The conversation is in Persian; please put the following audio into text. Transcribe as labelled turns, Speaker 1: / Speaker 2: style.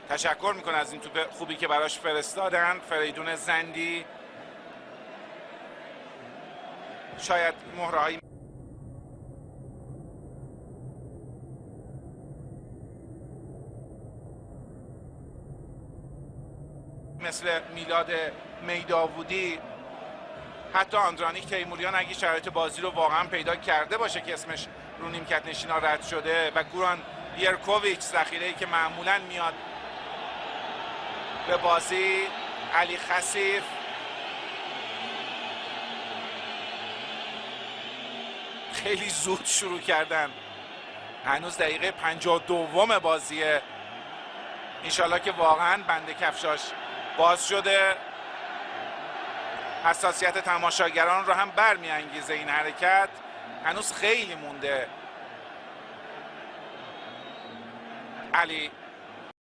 Speaker 1: تشکر میکنه از این توپ خوبی که براش فرستادن. فریدون زندی شاید مهرهایی مثل میلاد میداودی، حتی آندرانیک تیموریان اگه شرایط بازی رو واقعا پیدا کرده باشه که اسمش رو نیمکت نشینا رد شده، و گوران بیرکوویچ ذخیره‌ای که معمولا میاد به بازی، علی خسیف، خیلی زود شروع کردن. هنوز دقیقه 52 بازیه. انشالله که واقعا بند کفشاش باز شده. حساسیت تماشاگران رو هم برمی‌انگیزه این حرکت. هنوز خیلی مونده. علی